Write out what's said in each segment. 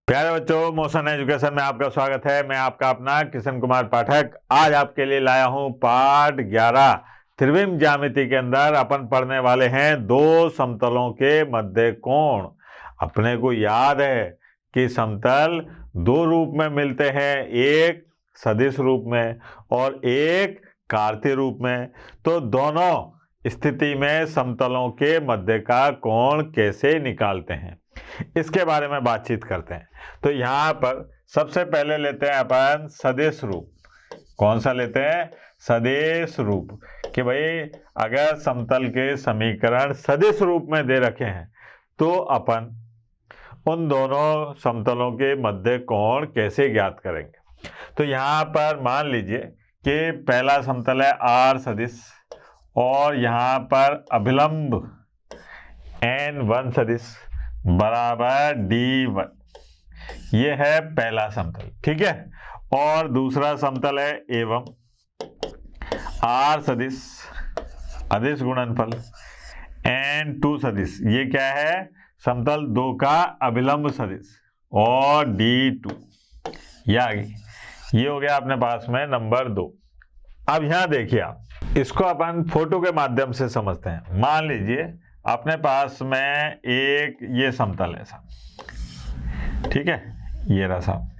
प्यारे बच्चों, motion education में आपका स्वागत है। मैं आपका अपना किशन कुमार पाठक आज आपके लिए लाया हूं पाठ 11 त्रिविम ज्यामिति के अंदर अपन पढ़ने वाले हैं दो समतलों के मध्य कोण। अपने को याद है कि समतल दो रूप में मिलते हैं, एक सदिश रूप में और एक कार्तीय रूप में। तो दोनों स्थिति में समतलों के मध्य का कोण कैसे निकालते हैं इसके बारे में बातचीत करते हैं। तो यहां पर सबसे पहले लेते हैं अपन सदिश रूप। कौन सा लेते हैं? सदिश रूप। कि भाई अगर समतल के समीकरण सदिश रूप में दे रखे हैं तो अपन उन दोनों समतलों के मध्य कोण कैसे ज्ञात करेंगे। तो यहां पर मान लीजिए कि पहला समतल है आर सदिश और यहां पर अभिलंब N1 सदिश बराबर D1। ये है पहला समतल, ठीक है। और दूसरा समतल है एवं आर सदिश अदिश गुणनफल N2 सदिश। ये क्या है? समतल दो का अभिलंब सदिश और D2। ये आ गई। ये हो गया अपने पास में नंबर 2। अब यहां देखिए, आप इसको अपन फोटो के माध्यम से समझते हैं। मान लीजिए अपने पास में एक ये समतल है साहब, ठीक है, ये रहा साहब,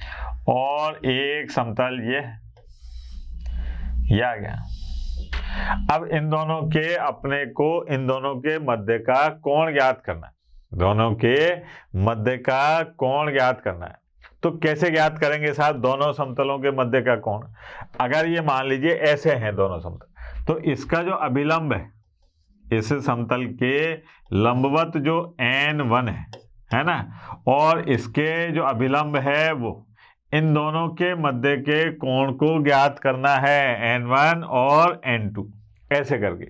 और एक समतल ये आ गया। अब इन दोनों के अपने को इन दोनों के मध्य का कोण ज्ञात करना है। दोनों के मध्य का कोण ज्ञात करना है। तो कैसे ज्ञात करेंगे साहब दोनों समतलों के मध्य का कोण? अगर ये मान लीजिए ऐसे हैं दोनों समतल, तो इसका जो अभिलंब है इस समतल के लंबवत जो N1 है ना, और इसके जो अभिलंब है वो, इन दोनों के मध्य के कोण को ज्ञात करना है, N1 और N2 ऐसे करके।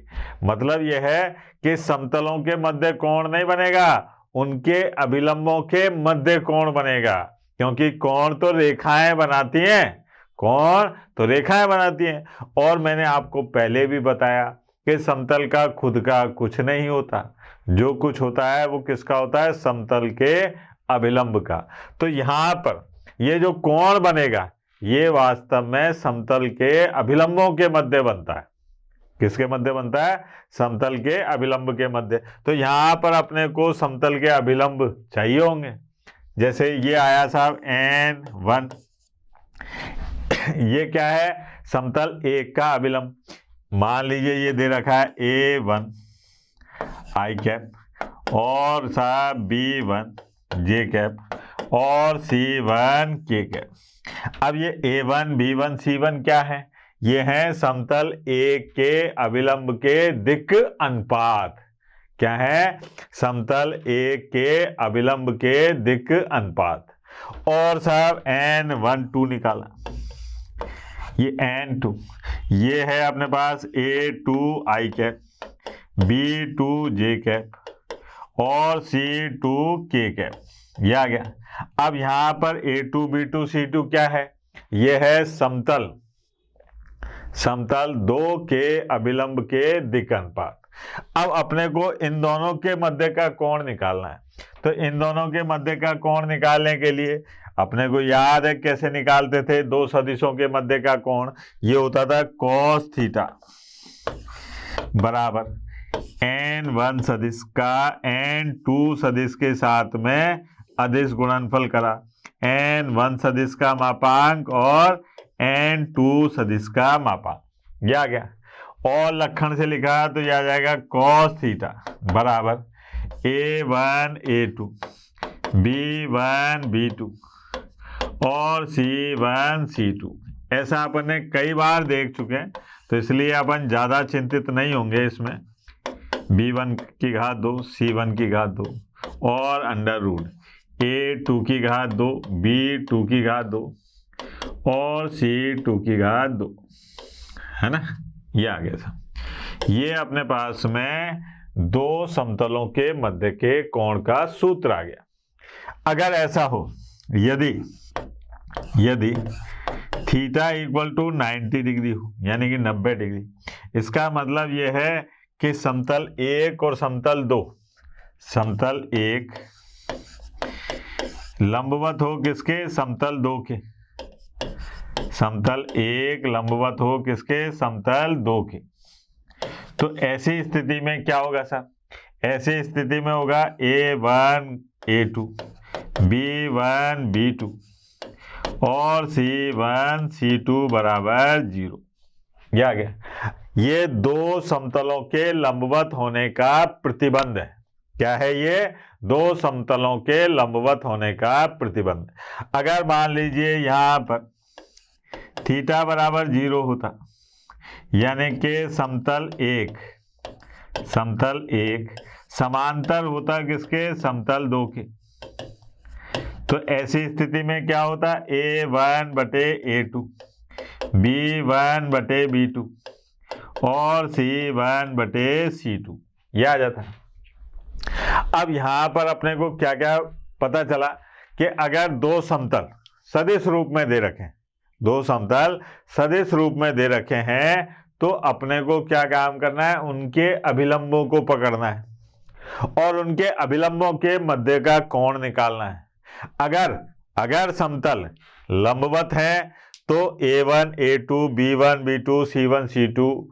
मतलब यह है कि समतलों के मध्य कोण नहीं बनेगा, उनके अभिलंबों के मध्य कोण बनेगा। क्योंकि कोण तो रेखाएं बनाती हैं, कोण तो रेखाएं बनाती हैं। और मैंने आपको पहले भी बताया कि समतल का खुद का कुछ नहीं होता, जो कुछ होता है वो किसका होता है? समतल के अभिलंब का। तो यहां पर ये जो कोण बनेगा ये वास्तव में समतल के अभिलंबों के मध्य बनता है। किसके मध्य बनता है? समतल के अभिलंब के मध्य। तो यहां पर अपने को समतल के अभिलंब चाहिए होंगे। जैसे ये आया साहब N1, ये क्या है? समतल एक का अभिलंब। मान लीजिए ये दे रखा है A1 आई कैप और साहब B1 जे कैप और C1 के कैप। अब ये A1 B1 C1 क्या है? ये है समतल एक के अभिलंब के दिक् अनुपात। क्या है? समतल एक के अभिलंब के दिक् अनुपात। और साहब N1 2 निकाला, ये N2, ये है अपने पास A2 आई कैप, B2 जे कैप और C2 के कैप। ये आ गया। अब यहां पर A2 B2 C2 क्या है? ये है समतल दो के अभिलंब के दिक् अनुपात। अब अपने को इन दोनों के मध्य का कोण निकालना है। तो इन दोनों के मध्य का कोण निकालने के लिए अपने को याद है कैसे निकालते थे दो सदिशों के मध्य का कोण? ये होता था cos थीटा बराबर N1 सदिश का N2 सदिश के साथ में अदिश गुणनफल करा, N1 सदिश का मापांक और N2 सदिश का मापांक। ये आ गया। और लक्षण से लिखा तो यह आ जाएगा cos थीटा बराबर A1 A2 B1 B2 और C1 C2। ऐसा अपन ने कई बार देख चुके हैं, तो इसलिए अपन ज्यादा चिंतित नहीं होंगे इसमें। B1 की घात 2 C1 की घात 2 और अंडर रूट A2 की घात 2 B2 की घात 2 और C2 की घात 2, है ना। ये आ गया था। ये अपने पास में दो समतलों के मध्य के कोण का सूत्र आ गया। अगर ऐसा हो, यदि थीटा इक्वल टू 90 डिग्री हो, यानी कि 90 डिग्री, इसका मतलब यह है कि समतल एक और समतल दो, समतल एक लंबवत हो किसके, समतल दो के, समतल एक लंबवत हो किसके, समतल दो के। तो ऐसी स्थिति में क्या होगा सर, ऐसी स्थिति में होगा A1 A2 B1 B2 और C1 C2 बराबर 0। यह आ गया। ये दो समतलों के लंबवत होने का प्रतिबंध है। क्या है ये, दो समतलों के लंबवत होने का प्रतिबंध। अगर मान लीजिए यहां पर थीटा बराबर 0 होता, यानी कि समतल एक समांतर होता किसके, समतल दो के, तो ऐसी स्थिति में क्या होता, A1 बटे A2 B1 बटे B2 और C1 बटे C2, यह आ जाता है। अब यहां पर अपने को क्या क्या पता चला कि अगर दो समतल सदिश रूप में दे रखे, दो समतल सदिश रूप में दे रखे हैं, तो अपने को क्या काम करना है, उनके अभिलंबों को पकड़ना है और उनके अभिलंबों के मध्य का कोण निकालना है। अगर समतल लंबवत है तो A1 A2 B1 B2 C1 C2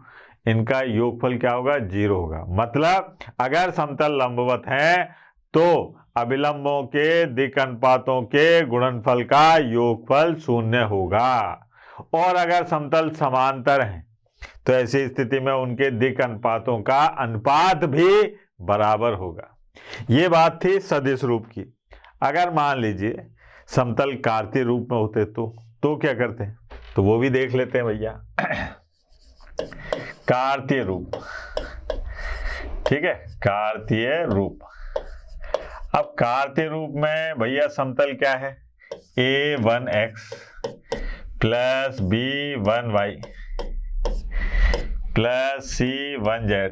इनका योगफल क्या होगा, 0 होगा। मतलब अगर समतल लंबवत है तो अभिलंबों के दिक् अनुपातों के गुणनफल का योगफल 0 होगा, और अगर समतल समांतर है तो ऐसी स्थिति में उनके दिक् अनुपातों का अनुपात भी बराबर होगा। ये बात थी सदिश रूप की। अगर मान लीजिए समतल कार्तीय रूप में होते तो क्या करते हैं, तो वो भी देख लेते हैं भैया। कार्तीय रूप, ठीक है, कार्तीय रूप। अब कार्तीय रूप में भैया समतल क्या है, A1x plus B1y plus C1z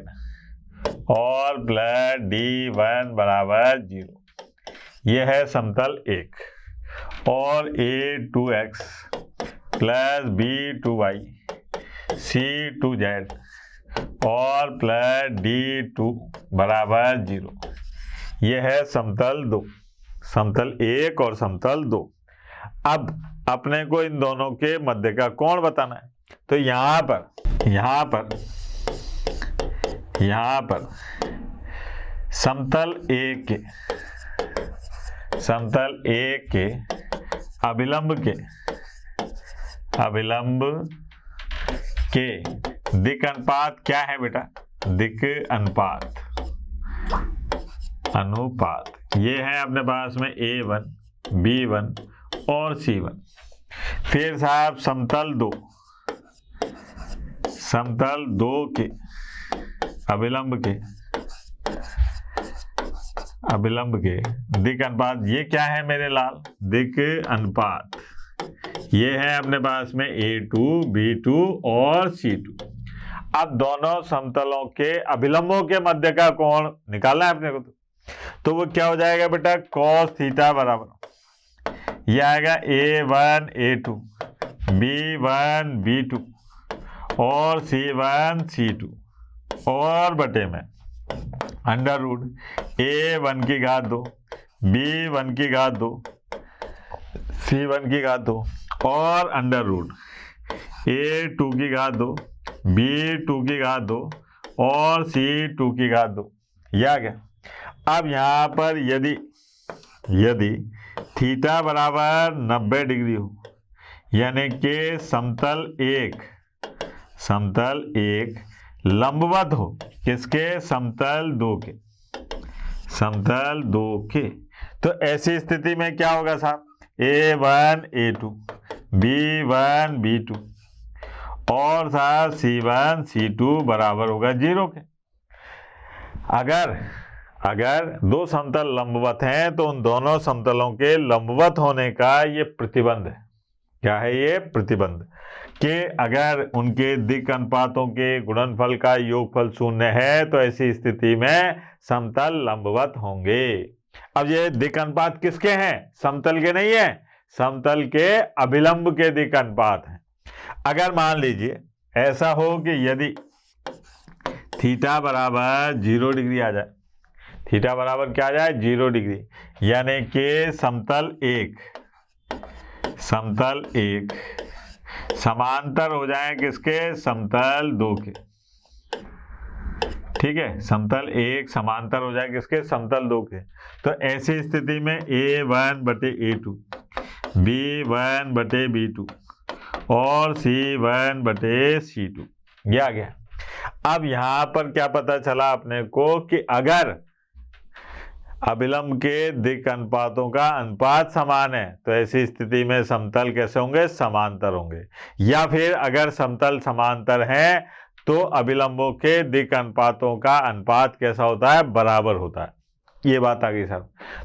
और प्लस D1 बराबर 0। यह है समतल एक। और A2x प्लस B2y C2z और प्लस D2 बराबर 0। यह है समतल दो, समतल एक और समतल दो। अब अपने को इन दोनों के मध्य का कोण बताना है, तो यहां पर समतल एक के अभिलंब के दिक् अनुपात क्या है बेटा, दिक् अनुपात ये है अपने पास में A1 B1 और C1। फिर साहब समतल दो के अभिलंब के दिक् अनुपात, ये क्या है मेरे लाल, दिक् अनुपात। ये है अपने पास में A2 B2 और C2। अब दोनों समतलों के अभिलंबों के मध्य का कोण निकालना है अपने को, तो वो क्या हो जाएगा बेटा, cos थीटा बराबर यह आएगा A1 A2 B1 B2 और C1 C2 और बटे में अंडर रूट A1 की घात 2 B1 की घात 2 C1 की घात 2 और अंडर रूट A2 की घात 2 B2 की घात 2 और C2 की घात 2। यह आ गया। अब यहां पर यदि थीटा बराबर 90 डिग्री हो, यानी कि समतल एक लंबवत हो किसके, समतल दो के, तो ऐसी स्थिति में क्या होगा साहब, A1 A2 B1 B2 और साहब C1 C2 बराबर होगा 0 के। अगर दो समतल लंबवत हैं तो उन दोनों समतलों के लंबवत होने का ये प्रतिबंध है। क्या है ये प्रतिबंध, कि अगर उनके दिक् अनुपातों के गुणनफल का योगफल 0 है तो ऐसी स्थिति में समतल लंबवत होंगे। अब ये दिक् अनुपात किसके हैं, समतल के नहीं है, समतल के अभिलंब के दिक् अनुपात हैं। अगर मान लीजिए ऐसा हो कि यदि थीटा बराबर 0 डिग्री आ जाए, थीटा बराबर क्या आ जाए 0 डिग्री, यानी कि समतल एक समांतर हो जाए किसके, समतल 2 के। ठीक है, समतल एक समांतर हो जाए किसके, समतल 2 के। तो ऐसी स्थिति में A1 बटे A2, B1 बटे B2 और C1 बटे C2 ये आ गया। अब यहां पर क्या पता चला अपने को कि अगर अभिलंब के दिक् अनुपातों का अनुपात समान है तो ऐसी स्थिति में समतल कैसे होंगे, समांतर होंगे। या फिर अगर समतल समांतर हैं तो अभिलंबों के दिक् अनुपातों का अनुपात कैसा होता है, बराबर होता है। ये बात आ गई सर।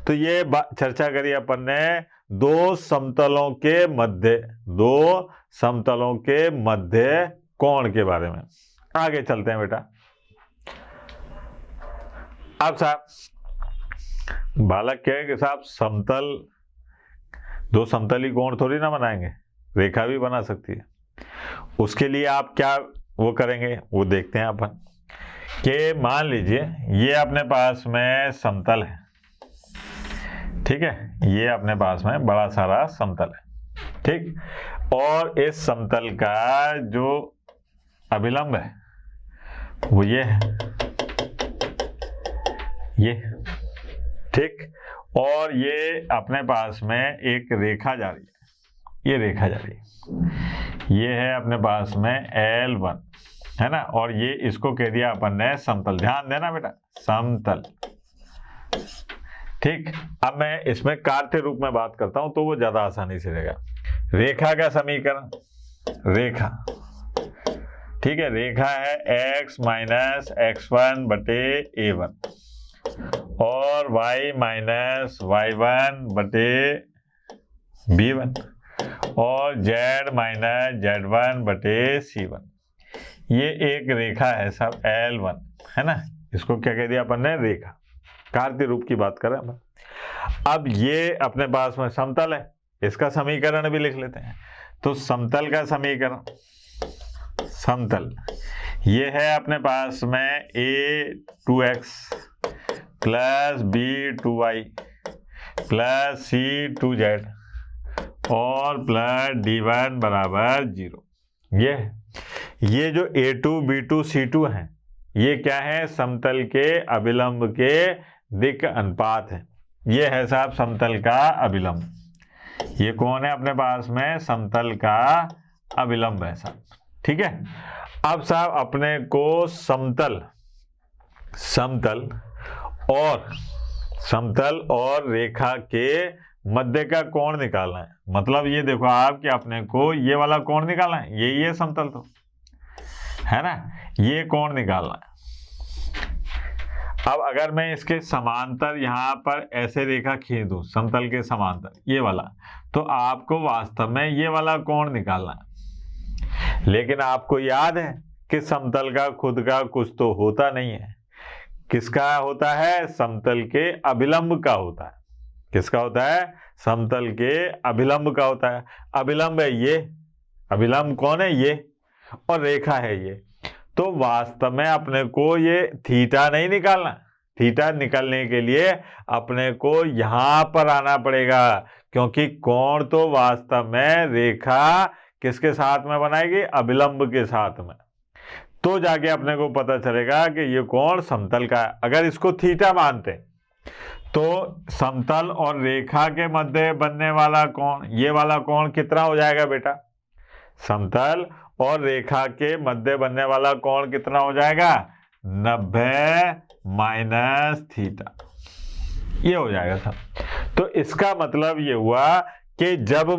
तो ये चर्चा करी अपन ने दो समतलों के मध्य कोण के बारे में। आगे चलते हैं बेटा। अब साहब बालक कहे कि साहब दो समतली कोण थोड़ी ना बनाएंगे, रेखा भी बना सकती है। उसके लिए आप क्या वो करेंगे वो देखते हैं अपन। कि मान लीजिए ये अपने पास में समतल है, ठीक है, ये अपने पास में बड़ा सारा समतल है, ठीक, और इस समतल का जो अभिलंब है वो ये है, ये ठीक, और ये अपने पास में एक रेखा जा रही है, ये रेखा जा रही है, ये है अपने पास में L1 है ना, और ये इसको कह दिया अपन ने समतल। ध्यान देना बेटा, समतल। ठीक, अब मैं इसमें कार्य रूप में बात करता हूं तो वो ज्यादा आसानी से रहेगा। रेखा का समीकरण, रेखा, ठीक है, रेखा है x माइनस x1 बटे A1 और y माइनस y1 बटे B1 और z माइनस z1 बटे C1। ये एक रेखा है सब L1 है ना, इसको क्या कह दिया अपन ने, रेखा। कार्य रूप की बात करें अपन। अब ये अपने पास में समतल है, इसका समीकरण भी लिख लेते हैं। तो समतल का समीकरण, समतल ये है अपने पास में A2x plus B2y plus C2z और प्लस D1 बराबर 0। ये जो A2 B2 C2 हैं ये क्या है, समतल के अभिलंब के दिक् अनुपात है। ये है साहब समतल का अभिलंब। ये कौन है अपने पास में, समतल का अभिलंब है साहब, ठीक है। अब साहब अपने को समतल और रेखा के मध्य का कोण निकालना है। मतलब ये देखो आप कि अपने को ये वाला कोण निकालना है, ये समतल तो है ना, ये कोण निकालना है। अब अगर मैं इसके समांतर यहां पर ऐसे रेखा खींच दूं समतल के समांतर ये वाला, तो आपको वास्तव में ये वाला कोण निकालना है। लेकिन आपको याद है कि समतल का खुद का कुछ तो होता नहीं है। किसका होता है, समतल के अभिलंब का होता है। किसका होता है, समतल के अभिलंब का होता है। अभिलंब है ये, अभिलंब कौन है, ये, और रेखा है ये। तो वास्तव में अपने को ये थीटा नहीं निकालना। थीटा निकालने के लिए अपने को यहां पर आना पड़ेगा, क्योंकि कोण तो वास्तव में रेखा किसके साथ में बनाएगी, अभिलंब के साथ में। तो जाके अपने को पता चलेगा कि ये कोण समतल का है। अगर इसको थीटा मानते तो समतल और रेखा के मध्य बनने वाला कोण, ये वाला कोण कितना हो जाएगा बेटा, समतल और रेखा के मध्य बनने वाला कोण कितना हो जाएगा, 90 माइनस थीटा, ये हो जाएगा सब। तो इसका मतलब ये हुआ कि जब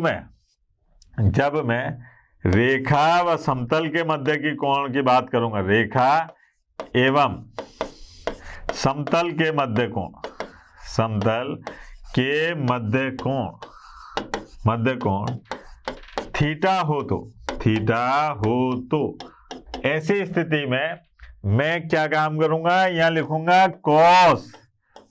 मैं रेखा व समतल के मध्य की कोण की बात करूंगा, रेखा एवं समतल के मध्य कोण, समतल के मध्य कोण थीटा हो तो ऐसी स्थिति में मैं क्या काम करूंगा, यहां लिखूंगा कॉस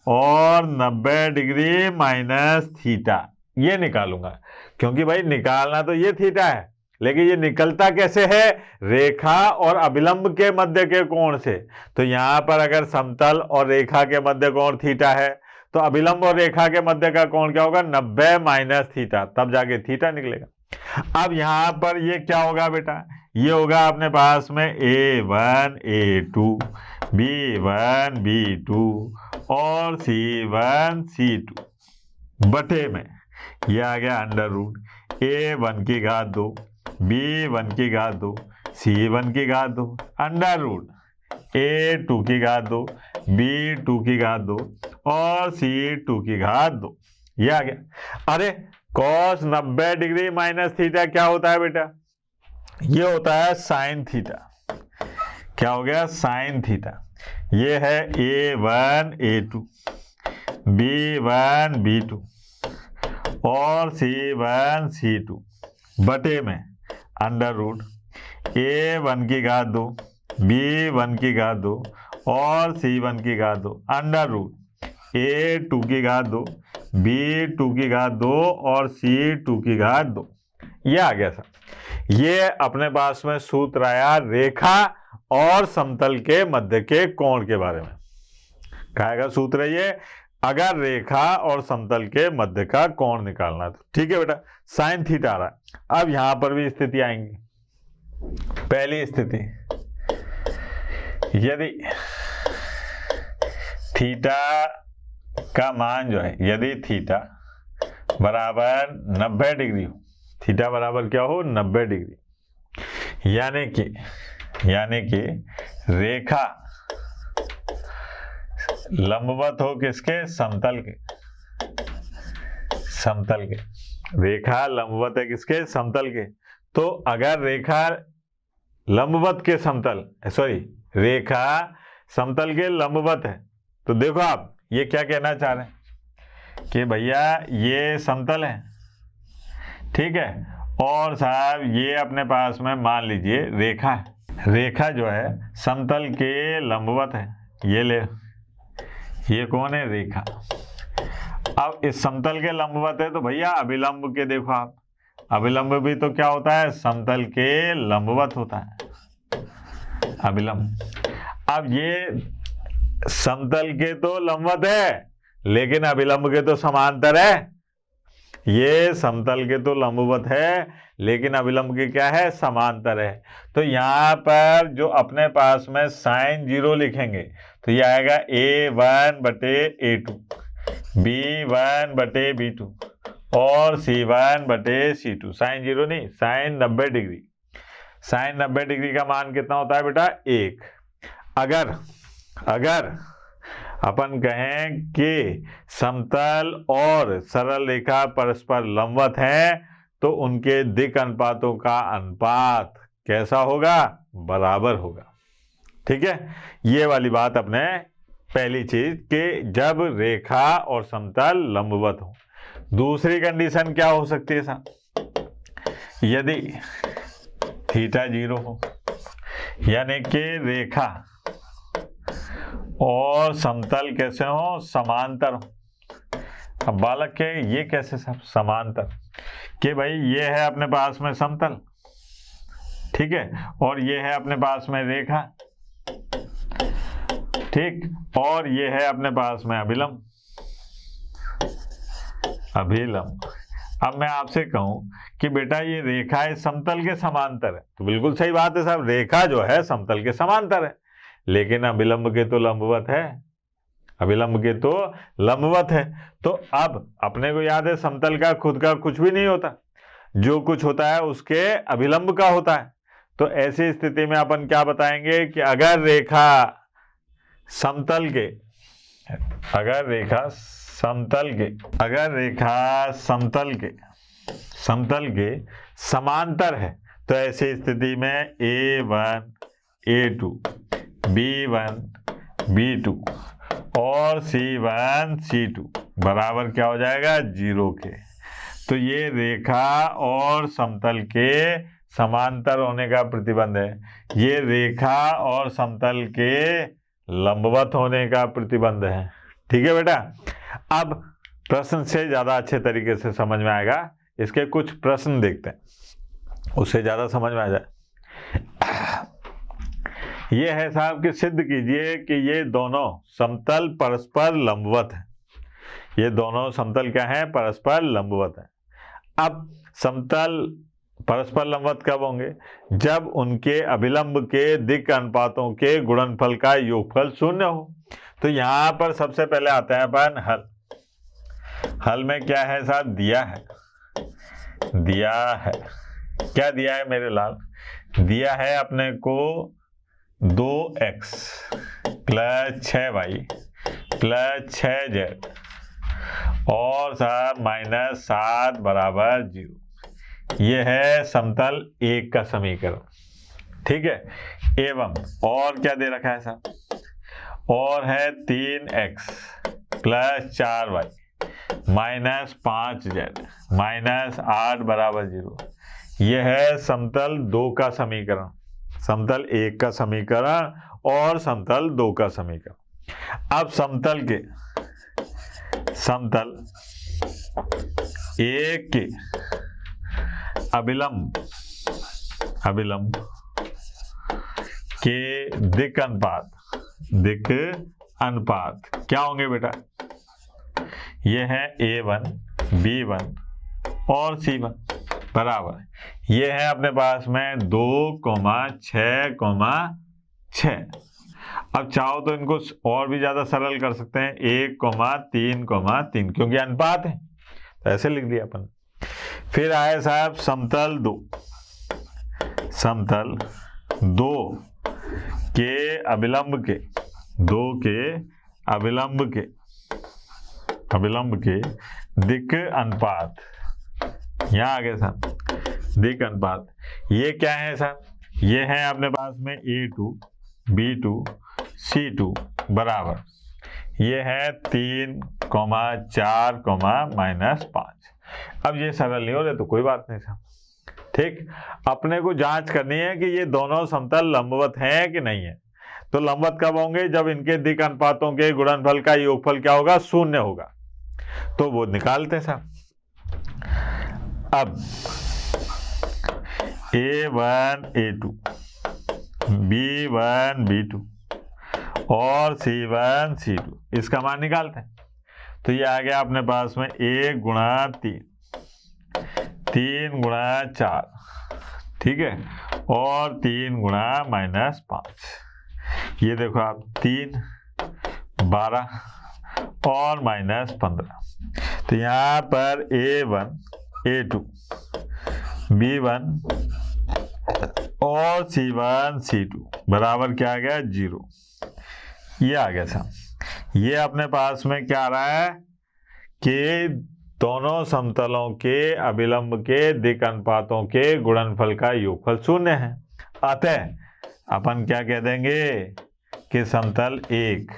और 90 डिग्री माइनस थीटा, ये निकालूंगा। क्योंकि भाई निकालना तो ये थीटा है, लेकिन ये निकलता कैसे है? रेखा और अभिलंब के मध्य के कोण से। तो यहां पर अगर समतल और रेखा के मध्य कोण थीटा है, तो अभिलंब और रेखा के मध्य का कोण क्या होगा? 90 माइनस थीटा, तब जाके थीटा निकलेगा। अब यहां पर ये क्या होगा बेटा? ये होगा अपने पास में A1 A2, B1 B2 और C1 C2 बटे में ये आ गया अंडर रूट A1 की घात 2, B1 की घात 2, C1 की घात 2 अंडर रूट A2 की घात 2, B2 की घात 2 और C2 की घात 2। ये आ गया। अरे cos 90 डिग्री माइनस थीटा क्या होता है बेटा? ये होता है साइन थीटा। क्या हो गया? Sine theta. ये है A1 A2, B1 B2 और C1 C2 बटे में अंडर रूट A1 की घात 2, B1 की घात 2 और C1 की घात 2 अंडर रूट A2 की घात 2, B2 की घात 2 और C2 की घात 2। ये आ गया सर। ये अपने पास में सूत्र आया रेखा और समतल के मध्य के कोण के बारे में। क्या सूत्र है ये? अगर रेखा और समतल के मध्य का कोण निकालना है तो ठीक है बेटा, साइन थीटा आ रहा है। अब यहां पर भी स्थिति आएंगी। पहली स्थिति, यदि थीटा का मान जो है, यदि थीटा बराबर 90 डिग्री हो, थीटा बराबर क्या हो? 90 डिग्री, यानी कि रेखा लंबवत हो किसके? समतल के। समतल के। रेखा लंबवत है किसके? समतल के। तो अगर रेखा लंबवत के समतल, सॉरी, रेखा समतल के लंबवत है, तो देखो आप ये क्या कहना चाह रहे हैं कि भैया ये समतल है, ठीक है, और साहब ये अपने पास में मान लीजिए रेखा है। रेखा जो है समतल के लंबवत है। ये ले, ये कौन है? रेखा। अब इस समतल के लंबवत है तो भैया अभिलंब के देखो आप, अभिलंब भी तो क्या होता है? समतल के लंबवत होता है अभिलंब। अब ये समतल के तो लंबवत है, लेकिन अभिलंब के तो समांतर है। ये समतल के तो लंबवत है, लेकिन अभिलंब के क्या है? समांतर है। तो यहाँ पर जो अपने पास में साइन 0 लिखेंगे तो ये आएगा A1 बटे A2, B1 बटे B2 और C1 बटे C2। साइन 0 नहीं, साइन 90 डिग्री। साइन 90 डिग्री का मान कितना होता है बेटा? 1। अगर अपन कहें कि समतल और सरल रेखा परस्पर लंबवत हैं तो उनके दिक् अनुपातों का अनुपात कैसा होगा? बराबर होगा। ठीक है, ये वाली बात अपने पहली चीज कि जब रेखा और समतल लंबवत हो। दूसरी कंडीशन क्या हो सकती है साहब? यदि थीटा 0 हो, यानी कि रेखा और समतल कैसे हो? समांतर हो। अब बालक के ये कैसे सब समांतर? कि भाई ये है अपने पास में समतल, ठीक है, और ये है अपने पास में रेखा, ठीक, और ये है अपने पास में अभिलंब। अब मैं आपसे कहूं कि बेटा ये रेखा है समतल के समांतर है, तो बिल्कुल सही बात है साहब, रेखा जो है समतल के समांतर है, लेकिन अभिलंब के तो लंबवत है। अभिलंब के तो लंबवत है। तो अब अपने को याद है समतल का खुद का कुछ भी नहीं होता, जो कुछ होता है उसके अभिलंब का होता है। तो ऐसी स्थिति में अपन क्या बताएंगे कि अगर रेखा समतल के समतल के समांतर है, तो ऐसी स्थिति में A1 A2 B1 B2 और C1 C2 बराबर क्या हो जाएगा? 0 के। तो ये रेखा और समतल के समांतर होने का प्रतिबंध है, ये रेखा और समतल के लंबवत होने का प्रतिबंध है। ठीक है बेटा, अब प्रश्न से ज्यादा अच्छे तरीके से समझ में आएगा। इसके कुछ प्रश्न देखते हैं। उससे ज़्यादा समझ में आ जाए। ये है साहब कि सिद्ध कीजिए कि ये दोनों समतल परस्पर लंबवत हैं। ये दोनों समतल क्या हैं? परस्पर लंबवत हैं। अब समतल परस्पर लंबवत कब होंगे? जब उनके अभिलंब के दिक् अनुपातों के गुणनफल का योगफल शून्य हो। तो यहां पर सबसे पहले आते हैं अपन हल। हल में क्या है साहब? दिया है क्या दिया है मेरे लाल? दिया है अपने को 2x plus 6y plus 6z और साहब माइनस 7 बराबर 0। ये है समतल एक का समीकरण, ठीक है। एवं और क्या दे रखा है साहब? और है 3x plus 4y minus 5z minus 8 बराबर 0। यह है समतल दो का समीकरण, समतल एक का समीकरण और समतल दो का समीकरण। अब समतल एक के अभिलंब के दिक् अनुपात क्या होंगे बेटा? ये है A1 B1 और C1 बराबर, ये है अपने पास में 2,6,6। अब चाहो तो इनको और भी ज्यादा सरल कर सकते हैं, 1,3,3 क्योंकि अनुपात है, तो ऐसे लिख दिया अपन। फिर आए साहब समतल दो के अभिलंब के दिक् अनुपात। यहाँ आ गए साहब दिक् अनुपात। ये क्या है साहब? ये है अपने पास में A2 B2 C2 बराबर, ये है 3,4 माइनस 5। अब ये सरल नहीं हो रहे तो कोई बात नहीं साहब, ठीक। अपने को जांच करनी है कि ये दोनों समतल लंबवत हैं कि नहीं है। तो लंबवत कब होंगे? जब इनके दिक् अनुपातों के गुणनफल का योगफल क्या होगा? शून्य होगा। तो वो निकालते साहब। अब A1 A2 B1 B2 और C1 C2 इसका मान निकालते हैं। तो ये आ गया अपने पास में 1 गुणा 3 गुणा 4, ठीक है, और 3 गुणा माइनस 5। ये देखो आप 3 12 और माइनस 15। तो यहाँ पर A1 A2 B1 और C1 C2 बराबर क्या आ गया? 0। ये आ गया साहब। ये अपने पास में क्या आ रहा है कि दोनों समतलों के अभिलंब के दिक् अनुपातों के गुणनफल का योगफल शून्य है। अतः अपन क्या कह देंगे कि समतल एक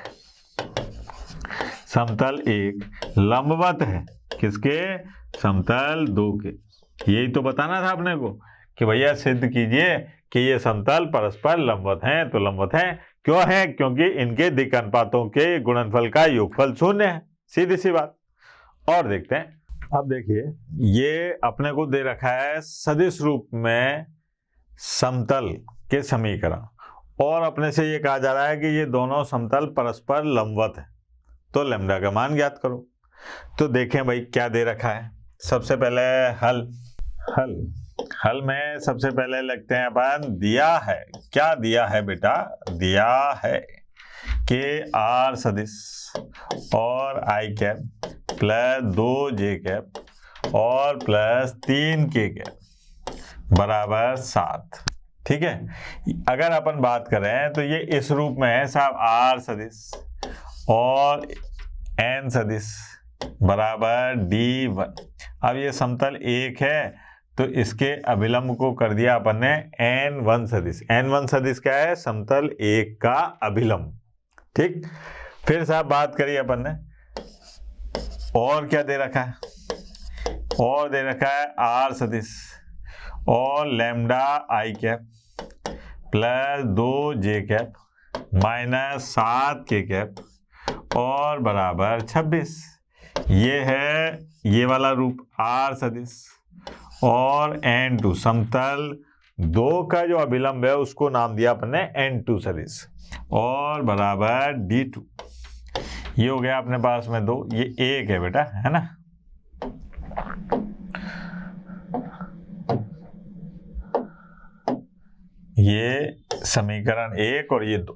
लंबवत है। किसके? समतल दो के। यही तो बताना था अपने को कि भैया सिद्ध कीजिए कि ये समतल परस्पर लंबवत हैं। तो लंबवत हैं क्यों है? क्योंकि इनके दिक् अनुपातों के गुणनफल का योगफल शून्य है, सीधी सी बात। और देखते हैं। अब देखिए, ये अपने को दे रखा है सदिश रूप में समतल के समीकरण, और अपने से ये कहा जा रहा है कि ये दोनों समतल परस्पर लंबवत है। तो लैम्डा का मान ज्ञात करो। तो देखें भाई क्या दे रखा है। सबसे पहले हल में सबसे पहले लगते हैं अपन। दिया है, क्या दिया है बेटा? दिया है कि R सदिश और I cap plus 2J cap और प्लस 3K कैप बराबर 7, ठीक है। अगर अपन बात करें तो ये इस रूप में है साहब, R सदिश और N सदिश बराबर D1। अब ये समतल एक है तो इसके अभिलंब को कर दिया अपन ने N1 सदिश। N1 सदिश क्या है? समतल एक का अभिलंब, ठीक। फिर साहब बात करिए अपन ने, और क्या दे रखा है? और दे रखा है R सदिश और lambda I cap plus 2J cap minus 7K cap और बराबर 26। ये है ये वाला रूप R सदिश और N2 समतल 2 का जो अभिलंब है उसको नाम दिया अपने N2 सदिश और बराबर D2। ये हो गया अपने पास में 2, ये 1 है बेटा, है ना। ये समीकरण 1 और ये 2,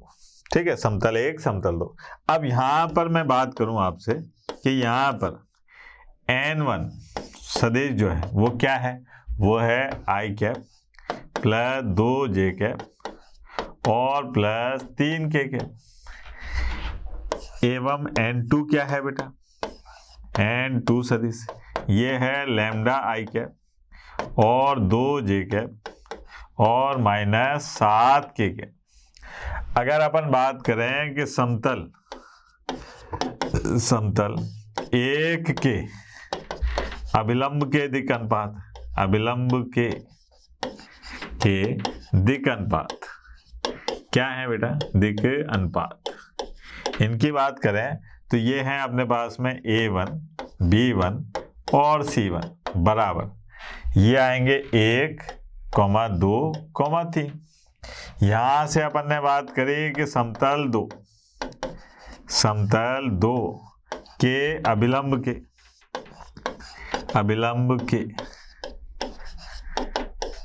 ठीक है, समतल 1 समतल 2। अब यहां पर मैं बात करूं आपसे कि यहां पर N1 सदिश जो है वो क्या है, वो है I cap plus 2J cap और प्लस 3K कैप। एवं N2 क्या है बेटा, N2 सदिश ये है लैम्डा I कैप और 2J कैप और माइनस 7K कैप। अगर अपन बात करें कि समतल 1 के अभिलंब के दिक् अनुपात, अभिलंब के दिक् अनुपात क्या है बेटा, दिक् अनुपात। इनकी बात करें तो ये है अपने पास में A1, B1 और C1 बराबर, ये आएंगे 1, 2, 3। यहां से अपन ने बात करी कि समतल 2 के अभिलंब के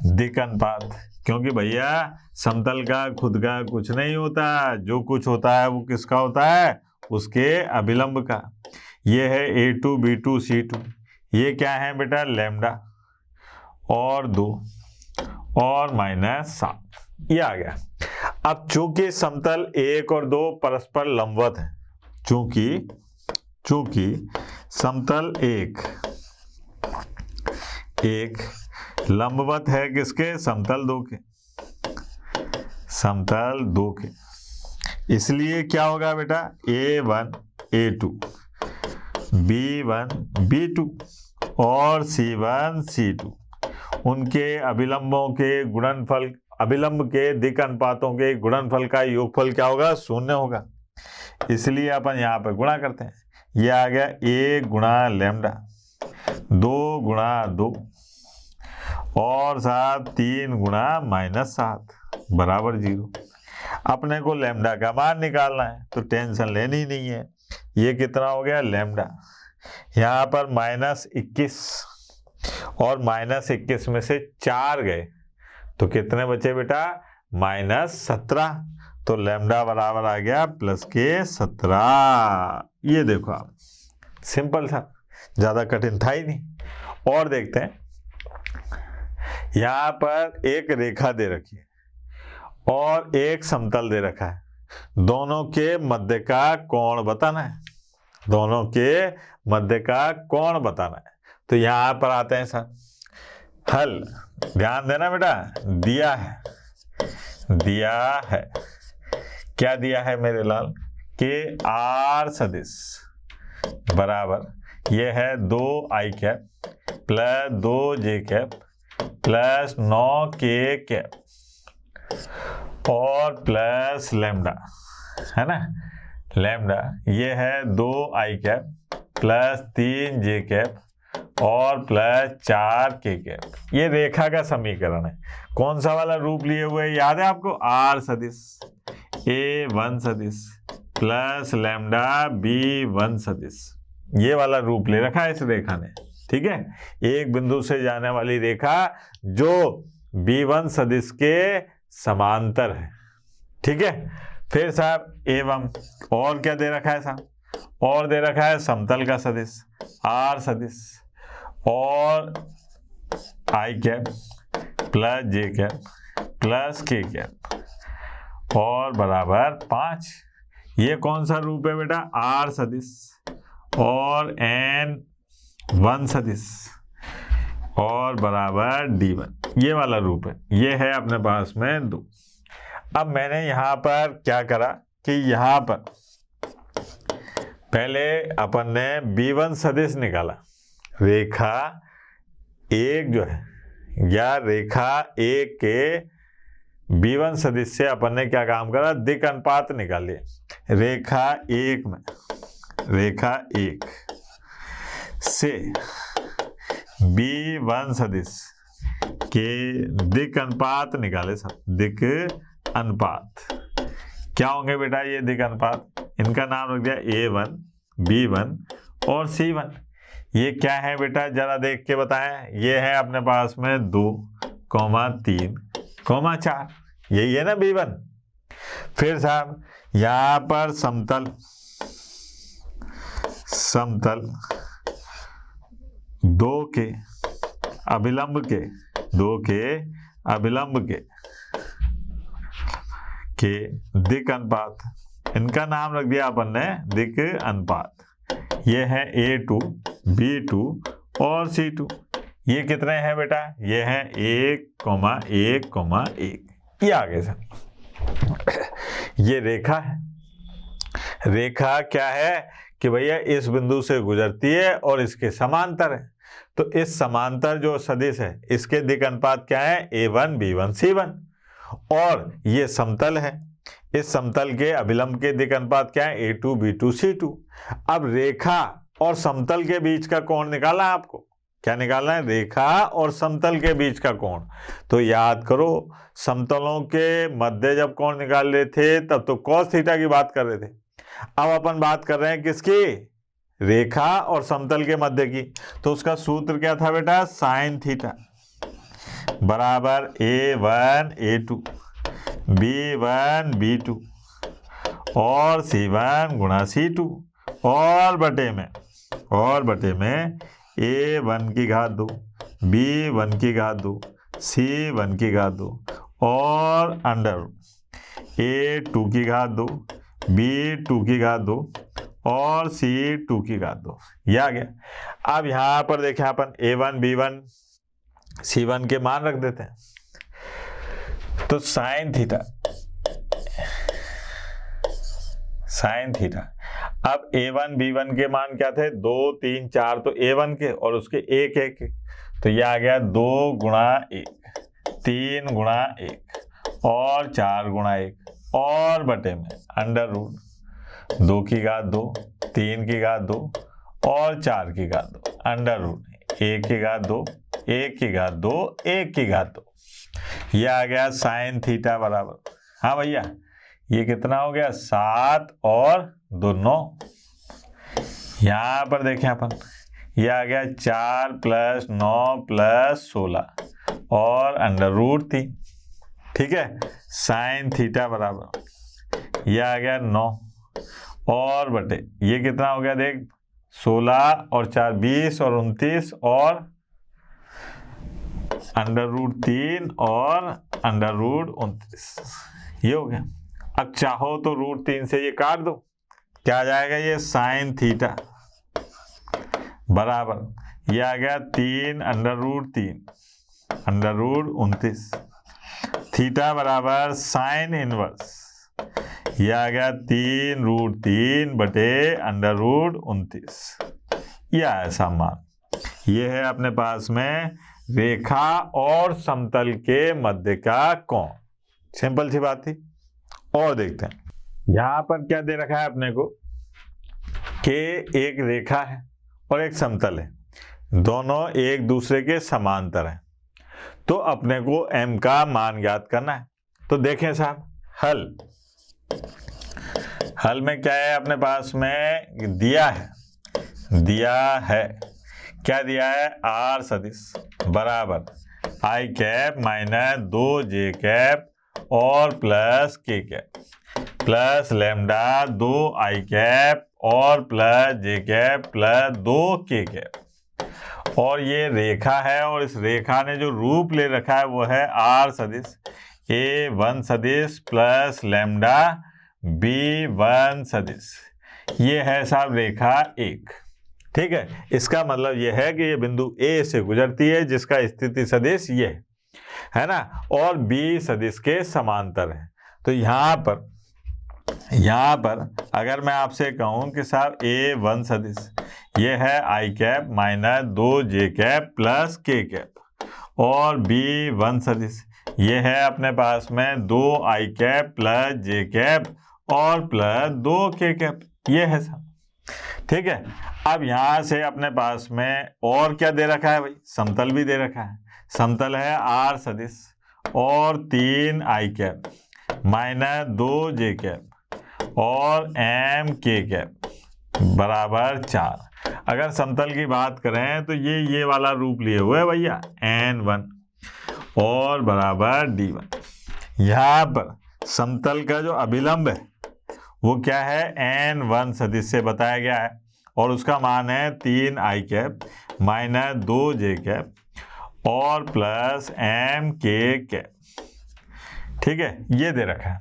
दिक् अनुपात, क्योंकि भैया समतल का खुद का कुछ नहीं होता, जो कुछ होता है वो किसका होता है, उसके अभिलंब का। ये है A2, B2, C2, ये क्या है बेटा, लैम्डा और 2 और माइनस 7, ये आ गया। अब चूंकि समतल 1 और 2 परस्पर लंबवत है, चूंकि समतल 1 लंबवत है किसके, समतल 2 के, इसलिए क्या होगा बेटा, A1 A2, B1 B2 और C1 C2 उनके अभिलंबों के गुणनफल, अभिलंब के दिक् अनुपातों के गुणनफल का योगफल क्या होगा, 0 होगा। इसलिए अपन यहाँ पर गुणा करते हैं, ये आ गया 1 गुणा लैम्डा, 2 गुणा 2 और 3 गुणा माइनस 7 बराबर 0। अपने को लैम्डा का मान निकालना है तो टेंशन लेनी नहीं है। ये कितना हो गया, लैम्डा, यहाँ पर -21 और -21 में से 4 गए तो कितने बचे बेटा, -17। तो लैम्डा बराबर आ गया प्लस के 17। ये देखो आप, सिंपल था, ज्यादा कठिन था ही नहीं। और देखते हैं, यहां पर एक रेखा दे रखी है और एक समतल दे रखा है, दोनों के मध्य का कोण बताना है, दोनों के मध्य का कोण बताना है। तो यहां पर आते हैं सर, हल ध्यान देना बेटा, दिया है क्या दिया है मेरे लाल, के R सदिश बराबर ये है 2I cap plus 2J cap plus 9K cap और प्लस लैम्डा, है ना, लैम्डा ये है 2I cap plus 3J cap और प्लस 4K कैप। ये रेखा का समीकरण है। कौन सा वाला रूप लिए हुए याद है आपको, R सदिश A1 सदिश प्लस लैम्डा B1 सदिश, ये वाला रूप ले रखा है इस रेखा ने, ठीक है। एक बिंदु से जाने वाली रेखा जो B1 सदिश के समांतर है, ठीक है। फिर साहब एवं और क्या दे रखा है साहब, और दे रखा है समतल का सदिश R सदिश और I cap plus J cap plus K cap और बराबर 5। ये कौन सा रूप है बेटा, R सदिश और N1 सदिश और बराबर D1, ये वाला रूप है। ये है अपने पास में 2। अब मैंने यहाँ पर क्या करा कि यहाँ पर पहले अपन ने B1 सदिश निकाला, रेखा 1 जो है या रेखा 1 के B1 सदिश से अपन ने क्या काम करा, दिक् अनुपात निकालिए। रेखा 1 में, रेखा 1 से B1 सदिश के दिक् अनुपात निकाले सब। दिक् अनुपात क्या होंगे बेटा? ये दिक् अनुपात, इनका नाम रख दिया A1, B1 और C1। ये क्या है बेटा? जरा देख के बताएं। ये है अपने पास में 2, 3, 4, यही है ना B1। फिर साहब यहां पर समतल दो के अभिलंब के दिक् अनुपात, इनका नाम रख दिया अपन ने दिक् अनुपात। ये है A2, B2 और C2। ये कितने हैं बेटा? ये है 1, 1, 1। ये आगे से ये रेखा है। रेखा क्या है कि भैया इस बिंदु से गुजरती है और इसके समांतर है। तो इस समांतर जो सदिश है इसके दिक् अनुपात क्या है? A1, B1, C1। और ये समतल है, इस समतल के अभिलंब के दिक् अनुपात क्या है? A2, B2, C2। अब रेखा और समतल के बीच का कोण निकालना है आपको। क्या निकालना है? रेखा और समतल के बीच का कोण। तो याद करो, समतलों के मध्य जब कोण निकाल रहे थे तब तो cos थीटा की बात कर रहे थे। अब अपन बात कर रहे हैं किसकी? रेखा और समतल के मध्य की। तो उसका सूत्र क्या था बेटा? साइन थीटा बराबर A1 A2 B1 B2 और C1 गुणा C2 और बटे में A1 की घात 2 B1 की घात 2 C1 की घात 2 और अंडर A2 की घात 2 B2 की घात 2 और C2 की घात 2। यह आ गया। अब यहां पर देखें अपन A1 B1 C1 के मान रख देते हैं। तो साइन थीटा अब A1 B1 के मान क्या थे? 2, 3, 4 तो A1 के और उसके 1, 1, 1। तो यह आ गया 2 गुणा 1, 3 गुणा 1 और 4 गुणा 1 और बटे में अंडर रूट 2 की घात 2 3 की घात 2 और 4 की घात 2 अंडर रूट 1 की घात 2 1 की घात 2 1 की घात 2। यह आ गया साइन थीटा बराबर, हाँ भैया, ये कितना हो गया? 7 और 2 9। यहां पर देखें अपन, यह आ गया 4 + 9 + 16 और अंडर रूट 3। ठीक है, साइन थीटा बराबर यह आ गया 9 और बटे ये कितना हो गया? देख 16 और 4 20 और 29 और अंडर रूट 3 और अंडर रूट 29। ये हो गया। अब चाहो तो रूट 3 से ये काट दो, क्या आ जाएगा? ये साइन थीटा बराबर ये आ गया 3 under root 3 under root 29। Theta बराबर साइन इनवर्स ये आ गया 3 रूट 3 बटे अंडर रूट 29। यह ऐसा मान, ये है अपने पास में रेखा और समतल के मध्य का कोण। सिंपल सी बात थी। और देखते हैं यहां पर क्या दे रखा है अपने को कि एक रेखा है और एक समतल है, दोनों एक दूसरे के समांतर हैं। तो अपने को m का मान ज्ञात करना है। तो देखें साहब, हल में क्या है अपने पास में? दिया है क्या दिया है? r सदिश बराबर i cap minus 2j cap और plus k cap plus lambda 2i cap और plus j cap plus 2k cap. और ये रेखा है और इस रेखा ने जो रूप ले रखा है वो है r सदिश a1 सदिश प्लस लैम्डा b1 सदिश। ये है साहब रेखा 1। ठीक है, इसका मतलब यह है कि ये बिंदु A से गुजरती है जिसका स्थिति सदिश ये है ना, और B सदिश के समांतर है। तो यहाँ पर अगर मैं आपसे कहूँ कि साहब A1 सदिश ये है i cap minus 2j cap plus k cap और B1 सदिश ये है अपने पास में 2i cap plus j cap और प्लस 2k कैप। ये है साहब, ठीक है। अब यहां से अपने पास में और क्या दे रखा है भाई, समतल भी दे रखा है। समतल है आर सदिश और 3 आई कैप माइनस 2 जे कैप और एम के कैप बराबर 4। अगर समतल की बात करें तो ये वाला रूप लिए हुए है भैया, n1 और बराबर d1। यहाँ पर समतल का जो अभिलंब है वो क्या है, n1 सदिश से बताया गया है और उसका मान है 3 आई कैप माइनस 2 जे कैप और प्लस एम के कैप। ठीक है, ये दे रखा है।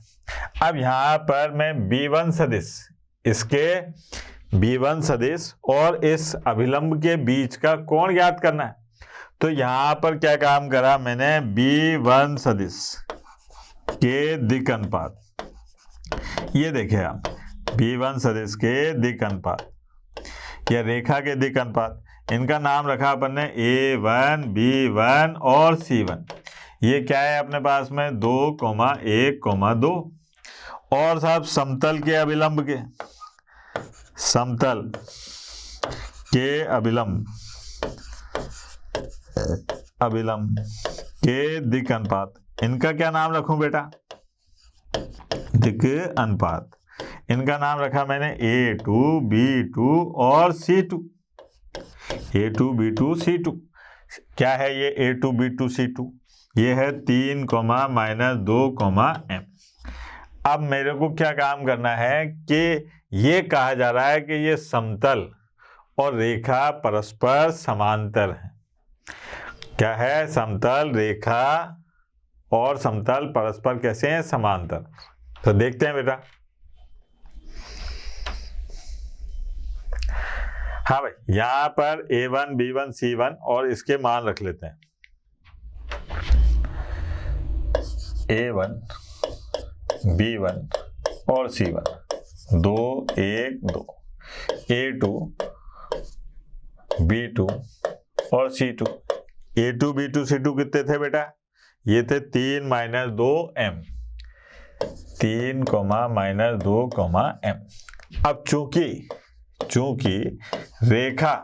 अब यहाँ पर मैं b1 सदिश, इसके b1 सदिश और इस अभिलंब के बीच का कोण ज्ञात करना है। तो यहाँ पर क्या काम करा मैंने, b1 सदिश के दिक् अनुपात, ये देखिए आप, b1 सदिश के दिक् अनुपात या रेखा के दिक् अनुपात, इनका नाम रखा अपन ने a1, b1 और c1। ये क्या है अपने पास में 2, 1, 2। और साहब समतल के अभिलंब के, समतल के अभिलंब के दिक् अनुपात, इनका क्या नाम रखूं बेटा, दिक् अनुपात। इनका नाम रखा मैंने a2, b2 और c2। a2, b2, c2 क्या है ये a2, b2, c2? ये है 3, -2, m। अब मेरे को क्या काम करना है कि ये कहा जा रहा है कि ये समतल और रेखा परस्पर समांतर है। क्या है, समतल रेखा और समतल परस्पर कैसे हैं, समांतर। तो देखते हैं बेटा। हाँ भाई, यहां पर a1, b1, c1 और इसके मान रख लेते हैं। a1, b1 और c1 2, 1, 2। a2, b2 और c2। a2, b2, c2 कितने थे बेटा, ये थे 3 - 2 m। 3, -2, m। अब चूंकि रेखा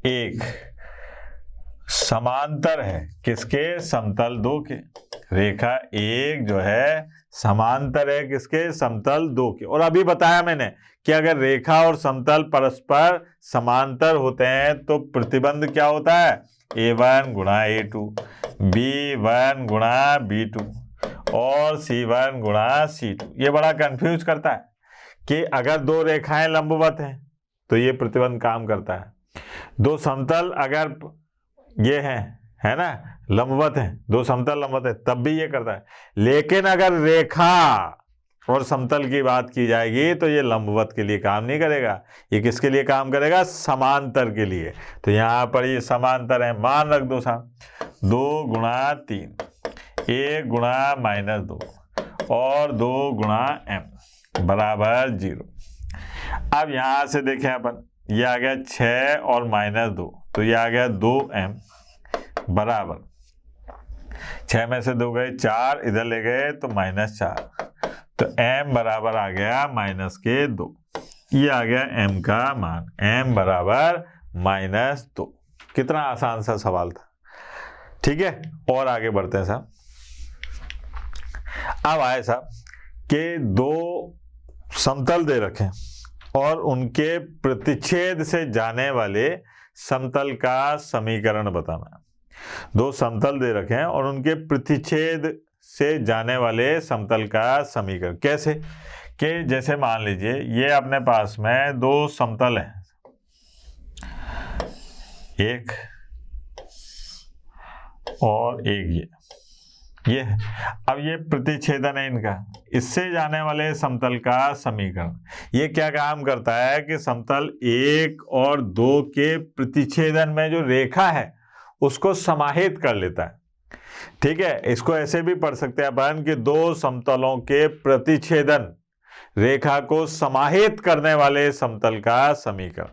एक समांतर है किसके, समतल 2 के। रेखा एक जो है समांतर है किसके, समतल 2 के। और अभी बताया मैंने कि अगर रेखा और समतल परस्पर समांतर होते हैं तो प्रतिबंध क्या होता है, a1 गुणा a2, b1 गुणा b2 और c1 गुणा c2। ये बड़ा कंफ्यूज करता है कि अगर दो रेखाएं लंबवत हैं तो ये प्रतिबंध काम करता है। दो समतल अगर ये है ना, लंबवत हैं, दो समतल लंबवत है, तब भी ये करता है। लेकिन अगर रेखा और समतल की बात की जाएगी तो ये लंबवत के लिए काम नहीं करेगा, ये किसके लिए काम करेगा, समांतर के लिए। तो यहाँ पर ये समांतर है, मान रख दो साहब, 2 गुणा 3, 1 गुणा -2 और 2 गुणा m बराबर 0। अब यहाँ से देखें अपन, ये आ गया 6 और -2, तो ये आ गया 2m बराबर 6 में से 2 गए 4, इधर ले गए तो -4, तो m बराबर आ गया -2। ये आ गया m का मान, m बराबर -2। कितना आसान सा सवाल था। ठीक है, और आगे बढ़ते हैं साहब। अब आए साहब कि दो समतल दे रखे और उनके प्रतिच्छेद से जाने वाले समतल का समीकरण बताना। दो समतल दे रखे हैं और उनके प्रतिच्छेद से जाने वाले समतल का समीकरण कैसे, कि जैसे मान लीजिए ये अपने पास में दो समतल हैं, एक और एक ये है। अब ये प्रतिच्छेदन है इनका, इससे जाने वाले समतल का समीकरण। ये क्या काम करता है कि समतल 1 और 2 के प्रतिच्छेदन में जो रेखा है उसको समाहित कर लेता है। ठीक है, इसको ऐसे भी पढ़ सकते हैं अपन कि दो समतलों के प्रतिच्छेदन रेखा को समाहित करने वाले समतल का समीकरण।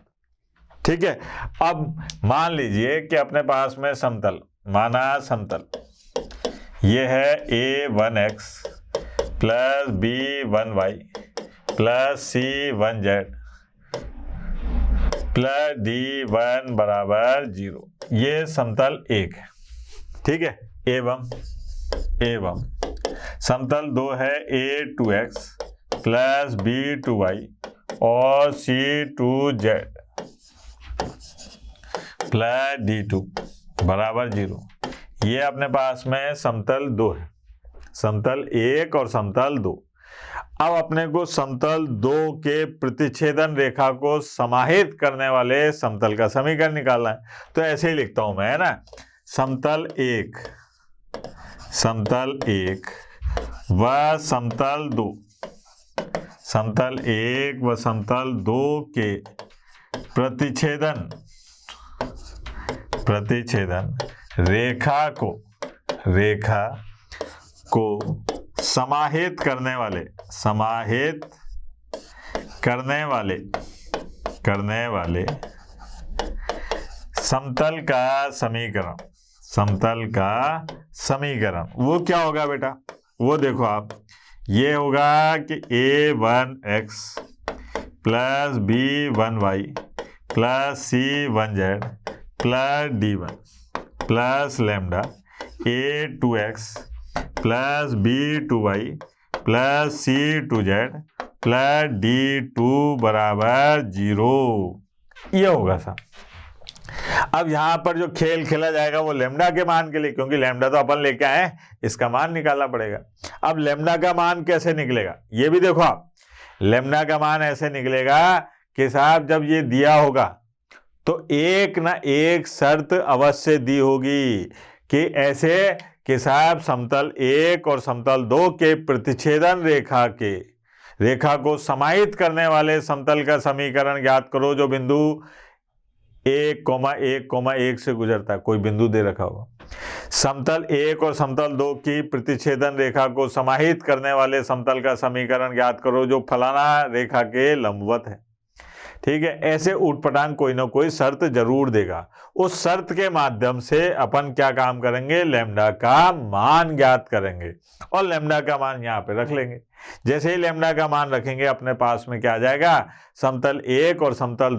ठीक है, अब मान लीजिए कि अपने पास में समतल, माना समतल ये है a1x plus b1y plus C1Z plus D1 बराबर 0। ये समतल 1 है, ठीक है। एवं समतल 2 है A2X प्लस B2Y और C2Z प्लस D2 बराबर 0। ये अपने पास में समतल 2 है, समतल 1 और समतल 2। अब अपने को समतल 2 के प्रतिच्छेदन रेखा को समाहित करने वाले समतल का समीकरण निकालना है। तो ऐसे ही लिखता हूं मैं, है ना। समतल 1 व समतल 2, समतल 1 व समतल 2 के प्रतिच्छेदन रेखा को समाहित करने वाले समतल का समीकरण वो क्या होगा बेटा, वो देखो आप, ये होगा कि A1X plus B1Y plus C1Z plus D1 plus lambda A2X plus B2Y plus C2Z plus D2 बराबर 0। ये होगा साहब। अब यहां पर जो खेल खेला जाएगा वो लैम्डा के मान के लिए, क्योंकि लैम्डा तो अपन लेके आए, इसका मान निकालना पड़ेगा। अब लैम्डा का मान कैसे निकलेगा, ये भी देखो आप। लैम्डा का मान ऐसे निकलेगा कि साहब जब ये दिया होगा तो एक ना एक शर्त अवश्य दी होगी कि ऐसे कि साहब समतल 1 और समतल 2 के प्रतिच्छेदन रेखा को समाहित करने वाले समतल का समीकरण ज्ञात करो जो बिंदु 1,1,1 से गुजरता है। कोई बिंदु दे रखा होगा। समतल 1 और समतल 2 की प्रतिच्छेदन रेखा को समाहित करने वाले समतल का समीकरण ज्ञात करो जो फलाना रेखा के लंबवत है। ठीक है, ऐसे उटपटांग कोई ना कोई शर्त जरूर देगा। उस शर्त के माध्यम से अपन क्या काम करेंगे, लैम्डा का मान ज्ञात करेंगे और लैम्डा का मान यहाँ पे रख लेंगे। जैसे ही लैम्डा का मान रखेंगे अपने पास में क्या आ जाएगा, समतल 1 और समतल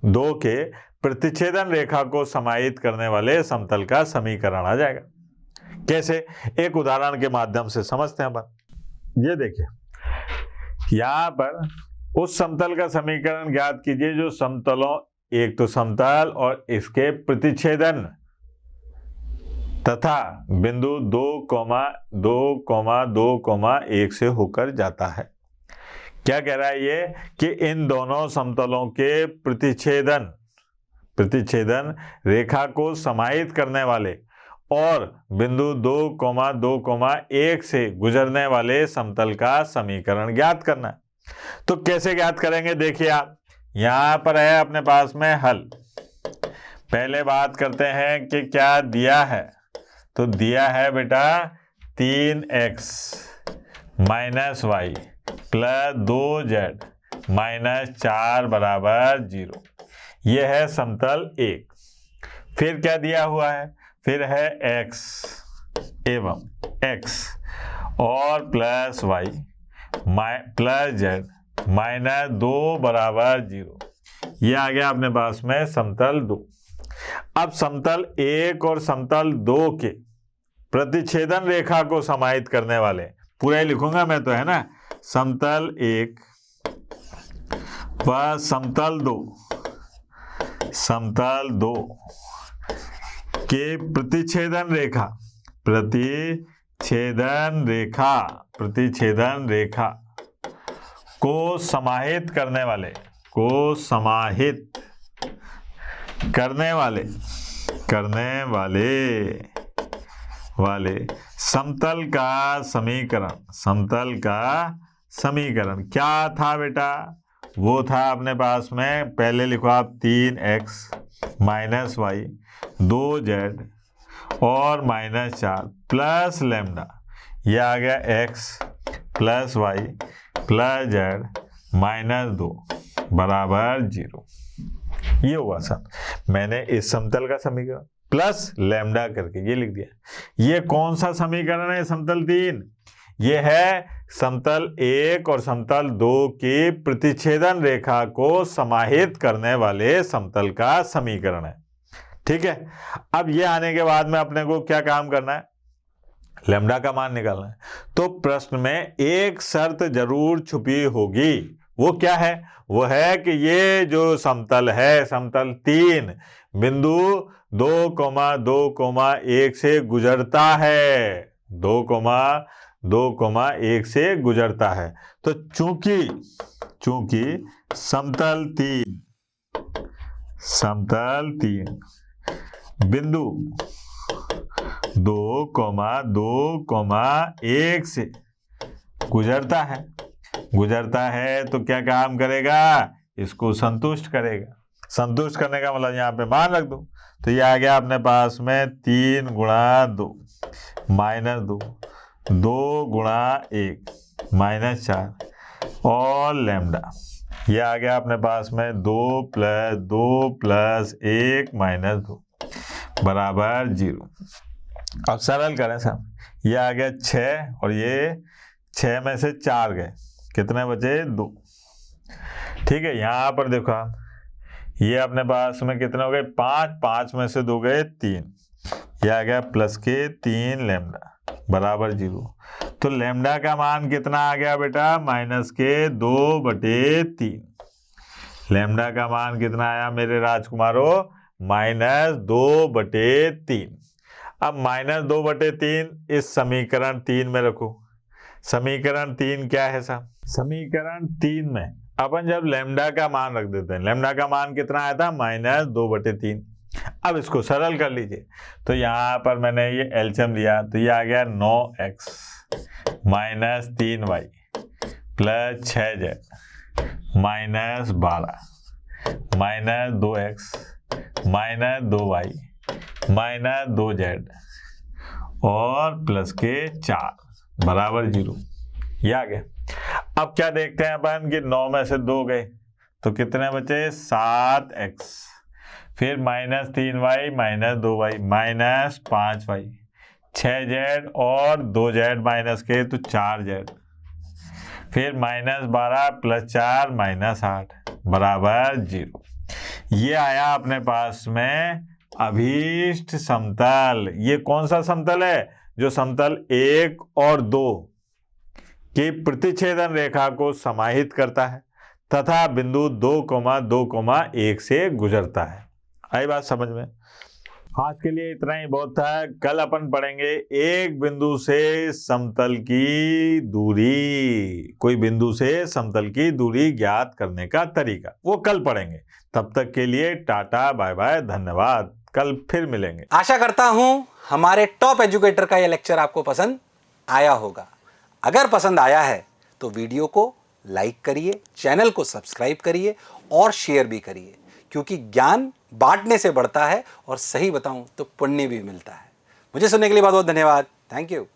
2 के प्रतिच्छेदन रेखा को समाहित करने वाले समतल का समीकरण आ जाएगा। कैसे, एक उदाहरण के माध्यम से समझते हैं अपन। ये देखिए यहाँ पर उस समतल का समीकरण ज्ञात कीजिए जो समतलों, एक तो समतल और इसके प्रतिच्छेदन तथा बिंदु 2,2,2,1 से होकर जाता है। क्या कह रहा है ये कि इन दोनों समतलों के प्रतिच्छेदन रेखा को समाहित करने वाले और बिंदु 2,2,1 से गुजरने वाले समतल का समीकरण ज्ञात करना है। तो कैसे ज्ञात करेंगे, देखिए आप, यहां पर है अपने पास में हल। पहले बात करते हैं कि क्या दिया है, तो दिया है बेटा 3x minus Y plus 2z minus 4 बराबर 0। यह है समतल 1। फिर क्या दिया हुआ है, फिर है x एवं x और plus y plus z minus 2 बराबर 0। ये आ गया अपने पास में समतल 2। अब समतल 1 और समतल 2 के प्रतिच्छेदन रेखा को समाहित करने वाले, पूरा ही लिखूंगा मैं तो, है ना। समतल 1 व समतल 2 के प्रतिच्छेदन रेखा को समाहित करने वाले समतल का समीकरण क्या था बेटा, वो था अपने पास में, पहले लिखो आप 3x माइनस वाई 2z और माइनस 4 प्लस लैम्डा, ये आ गया x plus y plus z minus 2 बराबर 0। ये हुआ सर, मैंने इस समतल का समीकरण प्लस लैम्डा करके ये लिख दिया। ये कौन सा समीकरण है, समतल 3। ये है समतल 1 और समतल 2 की प्रतिच्छेदन रेखा को समाहित करने वाले समतल का समीकरण है। ठीक है, अब ये आने के बाद में अपने को क्या काम करना है, लैम्डा का मान निकालना है। तो प्रश्न में एक शर्त जरूर छुपी होगी, वो क्या है, वो है कि ये जो समतल है, समतल 3 बिंदु 2,2,1 से गुजरता है, 2,2,1 से गुजरता है। तो चूंकि समतल 3 बिंदु 2,2,1 से गुजरता है तो क्या काम करेगा, इसको संतुष्ट करेगा। संतुष्ट करने का मतलब यहाँ पे मान रख दो, तो ये आ गया अपने पास में 3 गुणा 2 माइनस 2 गुणा 1 माइनस 4 और लैम्डा, ये आ गया अपने पास में 2 प्लस 1 माइनस 2 बराबर 0। अब सरल करें साहब, ये आ गया 6 और ये 6 में से 4 गए, कितने बचे 2। ठीक है, यहाँ पर देखो आप, ये अपने पास में कितने हो गए 5 में से 2 गए 3, ये आ गया प्लस के 3 लैम्डा बराबर 0। तो लैम्डा का मान कितना आ गया बेटा, माइनस के 2/3। लैम्डा का मान कितना आया मेरे राजकुमारों, माइनस 2/3। अब माइनस 2/3 इस समीकरण 3 में रखो। समीकरण 3 क्या है साहब, समीकरण 3 में अपन जब लैम्डा का मान रख देते हैं, लैम्डा का मान कितना आया था, माइनस 2/3। अब इसको सरल कर लीजिए, तो यहाँ पर मैंने ये एलसीएम लिया, तो ये आ गया 9x minus 3y plus 6z minus 12 minus 2x minus 2y minus 2z और प्लस के 4 बराबर 0। ये आ गया। अब क्या देखते हैं अपन कि 9 में से 2 गए तो कितने बचे 7x, फिर minus 3y minus 2y minus 5y 6z और 2z माइनस के तो 4z, फिर माइनस 12 प्लस 4 माइनस 8 बराबर 0। ये आया अपने पास में अभीष्ट समतल। ये कौन सा समतल है, जो समतल 1 और 2 की प्रतिच्छेदन रेखा को समाहित करता है तथा बिंदु 2,2,1 से गुजरता है। आई बात समझ में। आज के लिए इतना ही बहुत था। कल अपन पढ़ेंगे एक बिंदु से समतल की दूरी, कोई बिंदु से समतल की दूरी ज्ञात करने का तरीका, वो कल पढ़ेंगे। तब तक के लिए टाटा बाय बाय, धन्यवाद। कल फिर मिलेंगे। आशा करता हूं हमारे टॉप एजुकेटर का यह लेक्चर आपको पसंद आया होगा। अगर पसंद आया है तो वीडियो को लाइक करिए, चैनल को सब्सक्राइब करिए और शेयर भी करिए, क्योंकि ज्ञान बांटने से बढ़ता है और सही बताऊं तो पुण्य भी मिलता है। मुझे सुनने के लिए बहुत बहुत धन्यवाद। Thank you.